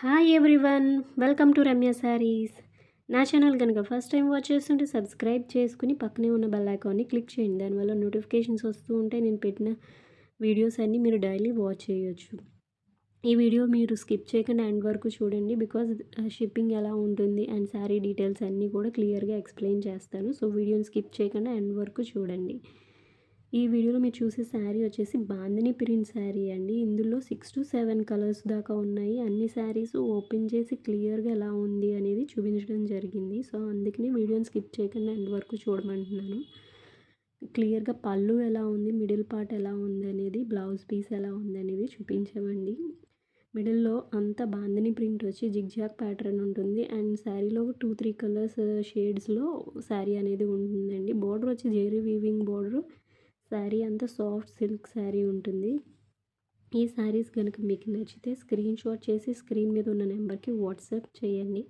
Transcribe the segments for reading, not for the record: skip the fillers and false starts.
Hi everyone, welcome to Ramya saris. నా channel కనుక first time watch చేస్తుంటే సబ్స్క్రైబ్ చేసుకుని పక్కనే ఉన్న బెల్ ఐకాన్ని క్లిక్ చేయండి. దానివల్ల నోటిఫికేషన్స్ వస్తూ ఉంటాయి. నేను పెట్టిన వీడియోస్ అన్నీ మీరు డైలీ వాచ్ చేయొచ్చు. ఈ వీడియో మీరు స్కిప్ చేయకుండా ఎండ్ వరకు చూడండి, బికాజ్ షిప్పింగ్ ఎలా ఉంటుంది అండ్ శారీ డీటెయిల్స్ అన్నీ కూడా క్లియర్గా ఎక్స్ప్లెయిన్ చేస్తాను. సో వీడియోని స్కిప్ చేయకుండా ఎండ్ వరకు చూడండి. ఈ వీడియోలో మీరు చూసే శారీ వచ్చేసి బాందిని ప్రింట్ శారీ అండి. ఇందులో 6 to 7 కలర్స్ దాకా ఉన్నాయి. అన్ని శారీస్ ఓపెన్ చేసి క్లియర్గా ఎలా ఉంది అనేది చూపించడం జరిగింది. సో అందుకని వీడియోని స్కిప్ చేయకుండా ఎండ్ వరకు చూడమంటున్నాను. క్లియర్గా పళ్ళు ఎలా ఉంది, మిడిల్ పార్ట్ ఎలా ఉంది అనేది, బ్లౌజ్ పీస్ ఎలా ఉంది అనేది చూపించామండి. మిడిల్లో అంతా బాందిని ప్రింట్ వచ్చి జిగ్జాగ్ ప్యాటర్న్ ఉంటుంది అండ్ శారీలో 2-3 కలర్స్ షేడ్స్లో శారీ అనేది ఉంటుందండి. బార్డర్ వచ్చి జెరీ వీవింగ్ బార్డర్. శారీ అంతా సాఫ్ట్ సిల్క్ శారీ ఉంటుంది. ఈ శారీస్ కనుక మీకు నచ్చితే స్క్రీన్ షాట్ చేసి స్క్రీన్ మీద ఉన్న నెంబర్కి వాట్సాప్ చేయండి.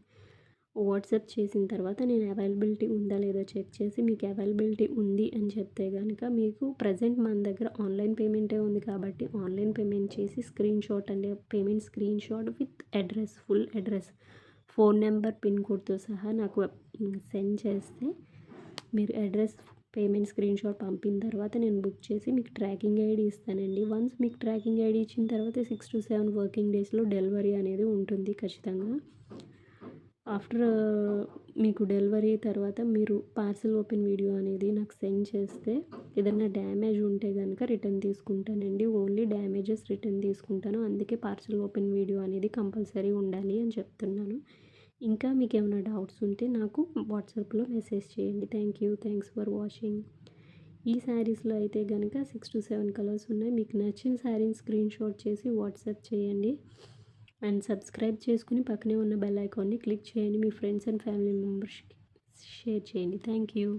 వాట్సాప్ చేసిన తర్వాత నేను అవైలబిలిటీ ఉందా లేదా చెక్ చేసి మీకు అవైలబిలిటీ ఉంది అని చెప్తే కనుక మీకు ప్రజెంట్ మన దగ్గర ఆన్లైన్ పేమెంటే ఉంది కాబట్టి ఆన్లైన్ పేమెంట్ చేసి screen shot and payment screen shot with address, full address, phone number, pin కోడ్తో సహా నాకు సెండ్ చేస్తే మీరు అడ్రస్, పేమెంట్ స్క్రీన్ షాట్ పంపిన తర్వాత నేను బుక్ చేసి మీకు ట్రాకింగ్ ఐడి ఇస్తానండి. వన్స్ మీకు ట్రాకింగ్ ఐడి ఇచ్చిన తర్వాత 6 to 7 వర్కింగ్ డేస్లో డెలివరీ అనేది ఉంటుంది ఖచ్చితంగా. ఆఫ్టర్ మీకు డెలివరీ తర్వాత మీరు పార్సిల్ ఓపెన్ వీడియో అనేది నాకు సెండ్ చేస్తే ఏదైనా డ్యామేజ్ ఉంటే కనుక రిటర్న్ తీసుకుంటానండి. ఓన్లీ డ్యామేజెస్ రిటర్న్ తీసుకుంటాను. అందుకే పార్సిల్ ఓపెన్ వీడియో అనేది కంపల్సరీ ఉండాలి అని చెప్తున్నాను. ఇంకా మీకు ఏమైనా డౌట్స్ ఉంటే నాకు వాట్సాప్లో మెసేజ్ చేయండి. Thanks for watching. ఈ శారీస్లో అయితే కనుక 6 to 7 కలర్స్ ఉన్నాయి. మీకు నచ్చిన శారీని స్క్రీన్ షాట్ చేసి వాట్సాప్ చేయండి అండ్ సబ్స్క్రైబ్ చేసుకుని పక్కనే ఉన్న బెల్ ఐకాన్ని క్లిక్ చేయండి. మీ ఫ్రెండ్స్ అండ్ ఫ్యామిలీ మెంబర్స్కి షేర్ చేయండి. Thank you.